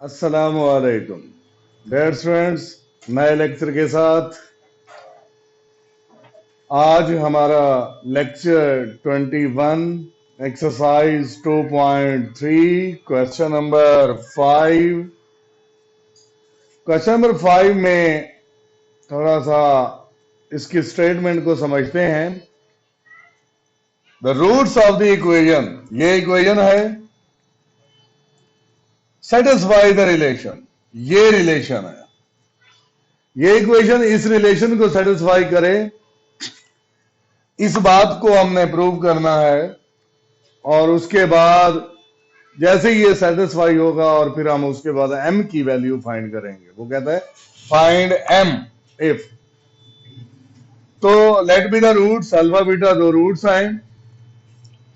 अस्सलामु अलैकुम dear students. नए लेक्चर के साथ आज हमारा lecture 21 exercise 2.3 question number 5। Question number 5 में थोड़ा सा इसकी स्टेटमेंट को समझते हैं। The roots of the equation, ये इक्वेशन है, सेटिस्फाई द रिलेशन, ये रिलेशन है, ये इक्वेशन इस रिलेशन को सेटिस्फाई करे, इस बात को हमने प्रूव करना है। और उसके बाद जैसे ये सेटिस्फाई होगा और फिर हम उसके बाद m की वैल्यू फाइंड करेंगे। वो कहता है फाइंड m इफ। तो let be the roots alpha beta, दो रूट्स आए,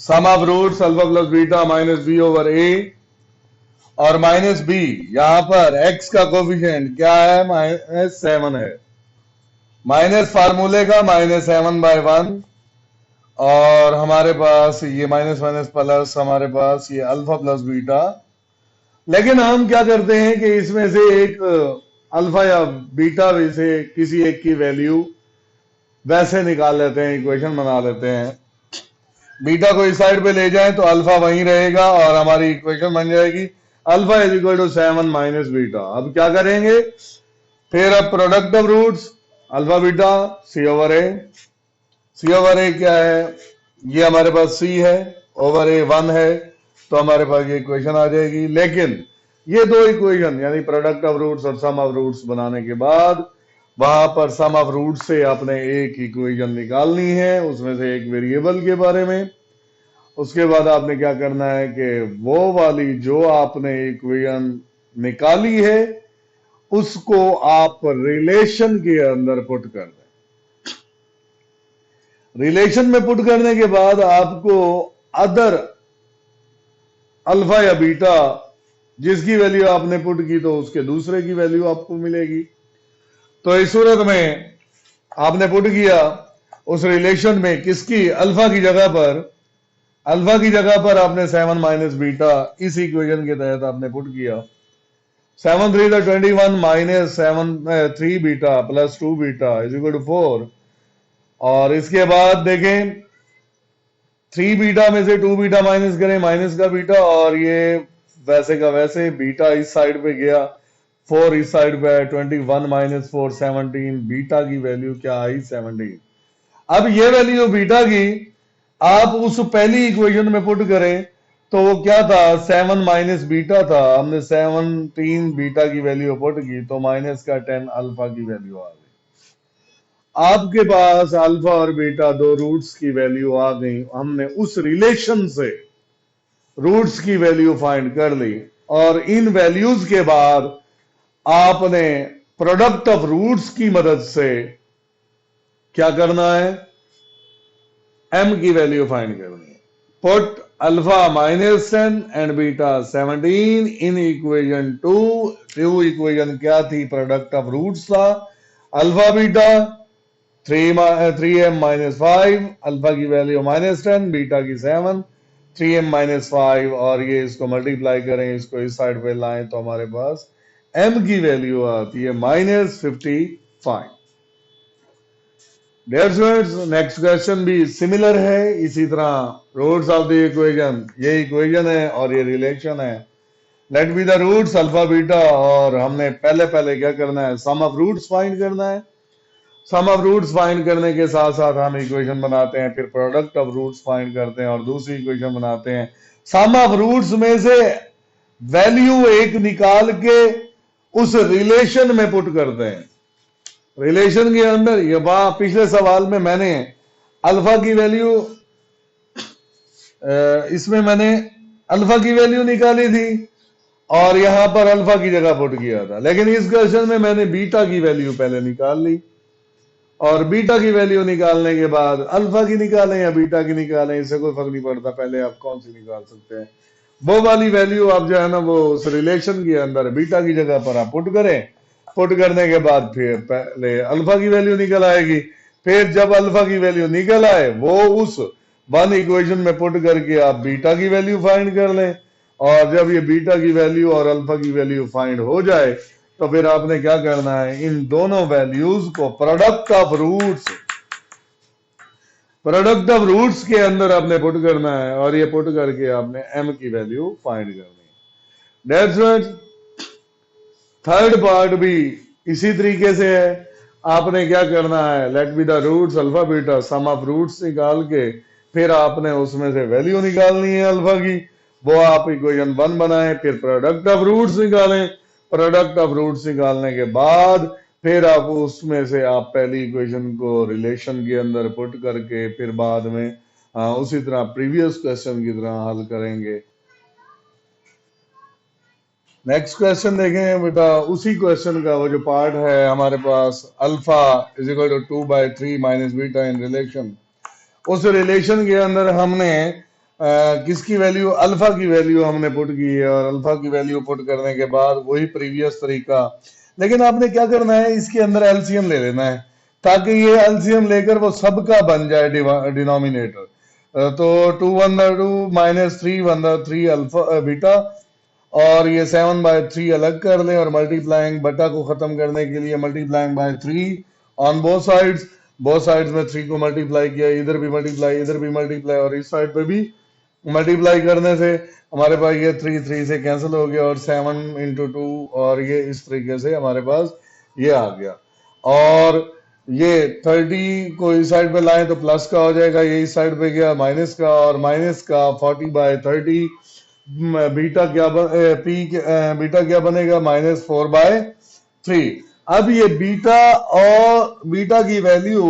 sum of roots alpha plus beta minus b over a और माइनस बी, यहां पर x का कोफिशिएंट क्या है, -7 है, माइनस फार्मूले का -7/1 और हमारे पास ये माइनस माइनस प्लस, हमारे पास ये अल्फा प्लस बीटा। लेकिन हम क्या करते हैं कि इसमें से एक अल्फा या बीटा में से किसी एक की वैल्यू वैसे निकाल लेते हैं, इक्वेशन बना लेते हैं। बीटा को इस साइड पे ले जाएं तो अल्फा वहीं रहेगा और हमारी इक्वेशन बन जाएगी alpha is equal to 7 minus beta. अब क्या करेंगे, फिर अब product of roots alpha beta c over a, c over a क्या है, ये हमारे पास सी है, ओवर ए 1 है, तो हमारे पास ये इक्वेशन आ जाएगी। लेकिन ये दो इक्वेशन यानी प्रोडक्ट ऑफ रूट्स और सम ऑफ रूट्स बनाने के बाद वहां पर सम ऑफ रूट से आपने एक इक्वेशन निकालनी है, उसमें से एक वेरिएबल के बारे में। उसके बाद आपने क्या करना है कि वो वाली जो आपने इक्वेशन निकाली है उसको आप रिलेशन के अंदर पुट कर दें। रिलेशन में पुट करने के बाद आपको अदर अल्फा या बीटा जिसकी वैल्यू आपने पुट की तो उसके दूसरे की वैल्यू आपको मिलेगी। तो इस सूरत में आपने पुट किया उस रिलेशन में किसकी, अल्फा की जगह पर आपने 7 माइनस बीटा इस इक्वेशन के तहत आपने पुट किया। 7 3 21 minus 3 beta plus 2 beta is equal to 4। और इसके बाद देखें 3 बीटा में से 2 बीटा माइनस करें, माइनस का बीटा, और ये वैसे का वैसे बीटा इस साइड पे गया, 4 इस साइड पे है, 21 माइनस 4 17, बीटा की वैल्यू क्या आई 17। अब ये वैल्यू बीटा की आप उस पहली इक्वेशन में पुट करें तो वो क्या था, 7 माइनस बीटा था, हमने 17 बीटा की वैल्यू पुट की तो माइनस का 10 अल्फा की वैल्यू आ गई। आपके पास अल्फा और बीटा दो रूट्स की वैल्यू आ गई, हमने उस रिलेशन से रूट्स की वैल्यू फाइंड कर ली और इन वैल्यूज के बाद आपने प्रोडक्ट ऑफ रूट्स की मदद से क्या करना है, m की वैल्यू फाइंड करनी है। Put alpha -10 and beta 17 in equation 2 equation क्या थी, प्रोडक्ट ऑफ रूट्स था, अल्फा बीटा 3m -5, अल्फा की वैल्यू -10, बीटा की 7, 3m -5, और ये इसको मल्टीप्लाई करें, इसको इस साइड पे लाएं तो हमारे पास m की वैल्यू आती है -55। डियर स्टूडेंट्स, नेक्स्ट क्वेश्चन भी सिमिलर है, इसी तरह रूट्स ऑफ द इक्वेशन, ये इक्वेशन है और ये रिलेशन है। Let be the roots alpha beta, और हमने पहले क्या करना है, सम ऑफ रूट्स फाइंड करना है। सम ऑफ रूट्स फाइंड करने के साथ साथ हम इक्वेशन बनाते हैं, फिर प्रोडक्ट ऑफ रूट्स फाइंड करते हैं और दूसरी इक्वेशन बनाते हैं। सम ऑफ रूट्स में से वैल्यू एक निकाल के उस रिलेशन में पुट करते हैं। रिलेशन के अंदर ये वहां पिछले सवाल में मैंने अल्फा की वैल्यू, इसमें मैंने अल्फा की वैल्यू निकाली थी और यहां पर अल्फा की जगह पुट किया था, लेकिन इस क्वेश्चन में मैंने बीटा की वैल्यू पहले निकाल ली और बीटा की वैल्यू निकालने के बाद अल्फा की निकालें या बीटा की निकालें, इससे कोई फर्क नहीं पड़ता, पहले आप कौन सी निकाल सकते हैं वो वाली वैल्यू आप जो है ना वो उस रिलेशन के अंदर बीटा की जगह पर आप पुट करें। पुट करने के बाद फिर पहले अल्फा की वैल्यू निकल आएगी, फिर जब अल्फा की वैल्यू निकल आए वो उस वन इक्वेशन में पुट करके आप बीटा की वैल्यू फाइंड कर लें। और जब ये बीटा की वैल्यू और अल्फा की वैल्यू फाइंड हो जाए तो फिर आपने क्या करना है, इन दोनों वैल्यूज को प्रोडक्ट ऑफ रूट्स के अंदर आपने पुट करना है और ये पुट करके आपने m की वैल्यू फाइंड करनी है। दैट्स व्हाट थर्ड पार्ट भी इसी तरीके से है। आपने क्या करना है, let be the roots alpha beta, sum of roots निकाल के फिर आपने उसमें से वैल्यू निकालनी है अल्फा की, वो आप इक्वेशन 1 बनाएं, फिर प्रोडक्ट ऑफ रूट्स निकालें, प्रोडक्ट ऑफ रूट्स निकालने के बाद फिर आप उसमें से आप पहली इक्वेशन को रिलेशन के अंदर पुट करके फिर बाद में उसी तरह प्रीवियस क्वेश्चन की तरह हल करेंगे। नेक्स्ट क्वेश्चन देखें बेटा, उसी क्वेश्चन का वो जो पार्ट है हमारे पास, alpha is equal to 2/3 minus beta in relation. उस रिलेशन के अंदर हमने किसकी वैल्यू, अल्फा की वैल्यू हमने पुट की है और अल्फा की वैल्यू पुट करने के बाद वही प्रीवियस तरीका, लेकिन आपने क्या करना है, इसके अंदर एलसीएम ले लेना है ताकि ये एलसीएम लेकर वो सबका बन जाए डिनोमिनेटर। तो 2 माइनस 3 अल्फा बीटा और ये 7/3 अलग कर लें और मल्टीप्लाइंग बटा को खत्म करने के लिए multiplying by 3 on both sides में 3 को मल्टीप्लाई किया, इधर भी मल्टीप्लाई इधर भी मल्टीप्लाई और इस साइड पे भी मल्टीप्लाई करने से हमारे पास ये 3 से कैंसिल हो गया और 7 इंटू 2 और ये इस तरीके से हमारे पास ये आ गया। और ये 30 को इस साइड पे लाएं तो प्लस का हो जाएगा, ये इस साइड पे गया माइनस का, और माइनस का 40/30 बीटा क्या बनेगा, -4/3। अब ये बीटा और बीटा की वैल्यू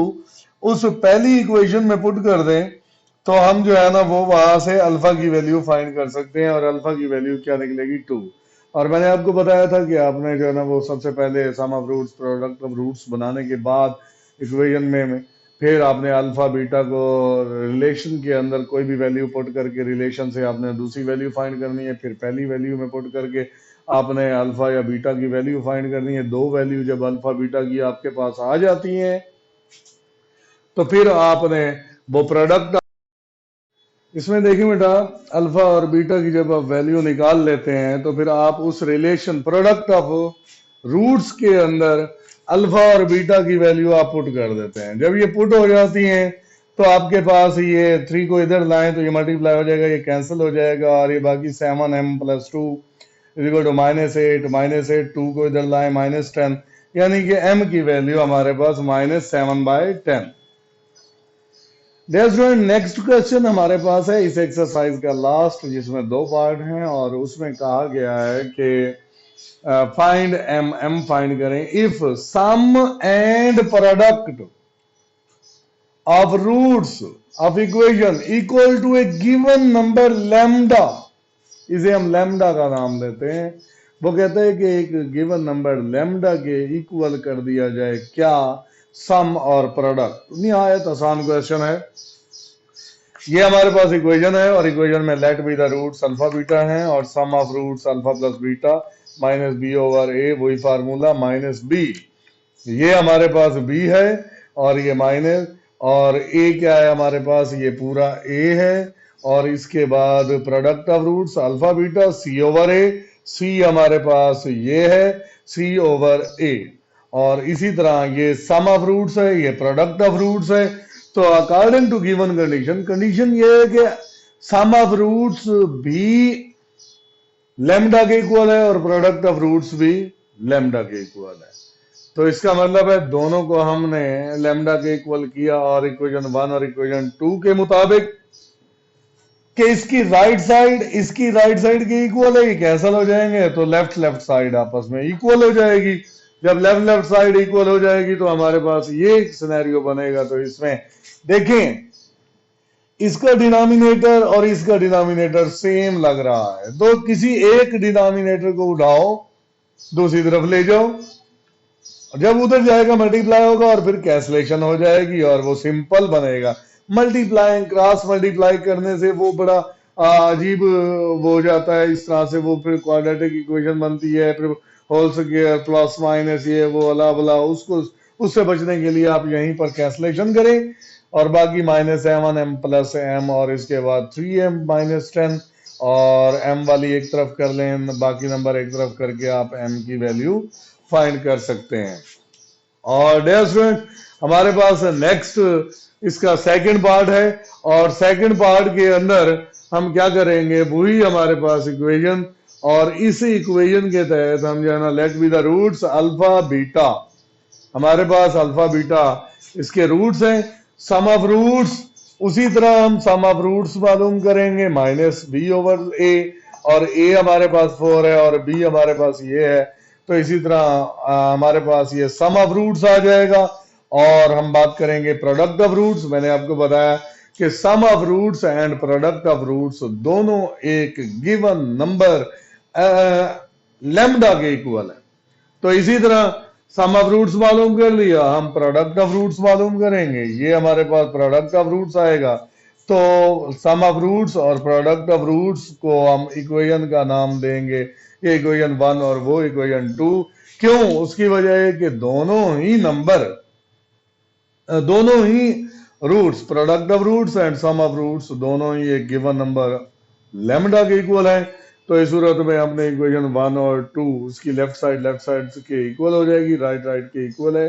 उस पहली इक्वेशन में पुट कर दें तो हम जो है ना वो वहां से अल्फा की वैल्यू फाइंड कर सकते हैं और अल्फा की वैल्यू क्या निकलेगी 2। और मैंने आपको बताया था कि आपने जो है ना वो सबसे पहले sum of roots product of roots बनाने के बाद इक्वेशन में फिर आपने अल्फा बीटा को रिलेशन के अंदर कोई भी वैल्यू पुट करके रिलेशन से आपने दूसरी वैल्यू फाइंड करनी है, फिर पहली वैल्यू में पुट करके आपने अल्फा या बीटा की वैल्यू फाइंड करनी है। दो वैल्यू जब अल्फा बीटा की आपके पास आ जाती हैं तो फिर आपने वो प्रोडक्ट, इसमें देखिए बेटा अल्फा और बीटा की जब आप वैल्यू निकाल लेते हैं तो फिर आप उस रिलेशन प्रोडक्ट ऑफ रूट्स के अंदर अल्फा और बीटा की वैल्यू आप पुट कर देते हैं। जब ये पुट हो जाती हैं तो आपके पास ये 3 को इधर लाएं तो ये मल्टीप्लाई हो जाएगा, ये कैंसिल हो जाएगा और ये बाकी 7m + 2 इक्वल टू -8 2 को इधर लाएं -10, यानी कि m की वैल्यू हमारे पास -7/10। नेक्स्ट क्वेश्चन हमारे पास है इस एक्सरसाइज का लास्ट, जिसमें दो पार्ट हैं और उसमें कहा गया है कि फाइंड m फाइंड करें if sum and product of roots of equation equal to a given number lambda, इसे हम लैम्डा का नाम देते हैं। वो कहते हैं कि एक गिवन नंबर लैम्डा के इक्वल कर दिया जाए क्या, सम और प्रोडक्ट। निहायत आसान क्वेश्चन है। ये हमारे पास इक्वेशन है और इक्वेशन में let be the roots alpha beta है और sum of roots alpha plus beta -b/a, वही फार्मूला -b। ये हमारे पास b है और ये माइनस, और a क्या है हमारे पास, ये पूरा a है और इसके बाद product of roots alpha beta c/a, c हमारे पास ये है c/a, और इसी तरह ये सम ऑफ रूट्स है, ये प्रोडक्ट ऑफ रूट्स है। तो अकॉर्डिंग टू गिवन कंडीशन ये है कि सम ऑफ रूट्स भी लैम्डा के इक्वल है और प्रोडक्ट ऑफ रूट्स भी लैम्डा के इक्वल है। तो इसका मतलब है दोनों को हमने लैम्डा के इक्वल किया और इक्वेशन 1 और इक्वेशन 2 के मुताबिक कि इसकी राइट साइड के इक्वल है, ये कैंसिल हो जाएंगे तो लेफ्ट साइड आपस में इक्वल हो जाएगी। जब लेफ्ट साइड इक्वल हो जाएगी तो हमारे पास ये सिनेरियो बनेगा। तो इसमें देखें इसका डिनोमिनेटर और इसका डिनोमिनेटर सेम लग रहा है, तो किसी एक डिनोमिनेटर को उठाओ दूसरी तरफ ले जाओ, जब उधर जाएगा मल्टीप्लाई होगा और फिर कैंसलेशन हो जाएगी और वो सिंपल बनेगा। मल्टीप्लाई क्रॉस मल्टीप्लाई करने से वो बड़ा अजीब वो हो जाता है, इस तरह से वो फिर क्वाड्रेटिक इक्वेशन बनती है, फिर होल स्क्वायर प्लस माइनस ये वो अला बला, उससे बचने के लिए आप यहीं पर कैंसलेशन करें और बाकी -7m + m और इसके बाद 3m - 10 और m वाली एक तरफ कर लें, बाकी नंबर एक तरफ करके आप m की वैल्यू फाइंड कर सकते हैं। और डियर स्टूडेंट, हमारे पास नेक्स्ट इसका सेकंड पार्ट है, और सेकंड पार्ट के अंदर हम क्या करेंगे, वही हमारे पास इक्वेशन, और इस इक्वेशन के तहत हम जो है ना, let be the roots alpha beta, हमारे पास अल्फा बीटा इसके रूट्स हैं, सम ऑफ रूट्स, उसी तरह हम सम ऑफ रूट्स मालूम करेंगे माइनस बी ओवर ए, और ए हमारे पास 4 है और बी हमारे पास ये है, तो इसी तरह हमारे पास ये सम ऑफ रूट्स आ जाएगा। और हम बात करेंगे प्रोडक्ट ऑफ रूट्स। मैंने आपको बताया कि sum of roots and product of roots दोनों एक गिवन नंबर लैम्डा के इक्वल है। तो इसी तरह सम ऑफ रूट्स मालूम कर लिया, हम प्रोडक्ट ऑफ रूट्स मालूम करेंगे, ये हमारे पास प्रोडक्ट ऑफ रूट्स आएगा। तो सम ऑफ रूट्स और प्रोडक्ट ऑफ रूट्स को हम इक्वेशन का नाम देंगे, ये इक्वेशन 1 और वो इक्वेशन 2। क्यों? उसकी वजह है कि दोनों ही नंबर, दोनों ही roots, product of roots and sum of roots, दोनों ही एक गिवन नंबर लैम्डा के इक्वल है। तो इस सूरत में हमने इक्वेशन 1 और 2 उसकी लेफ्ट साइड के इक्वल हो जाएगी, राइट के इक्वल है।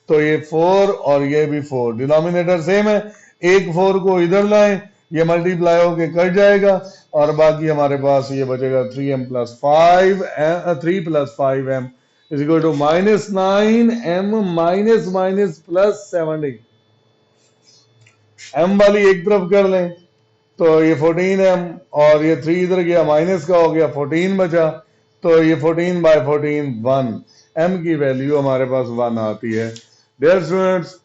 तो ये 4 और ये भी 4, डिनोमिनेटर सेम है, एक 4 को इधर लाएं, ये मल्टीप्लाई होके कट जाएगा, और बाकी हमारे पास ये बचेगा 3m plus 5 3 plus 5m is equal to minus 9m minus minus plus 70। m वाली एक तरफ कर लें, तो ये 14m, और ये 3 इधर गया, माइनस का हो गया, 14 बचा, तो ये 14 बाय 14 1, m की वैल्यू हमारे पास 1 आती है। डियर स्टूडेंट्स,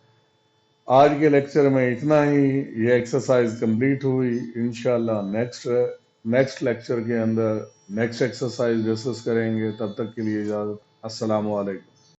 आज के लेक्चर में इतना ही, ये एक्सरसाइज कंप्लीट हुई। इंशाल्लाह नेक्स्ट लेक्चर के अंदर नेक्स्ट एक्सरसाइज डिस्कस करेंगे। तब तक के लिए इजाजत, अस्सलाम वालेकुम।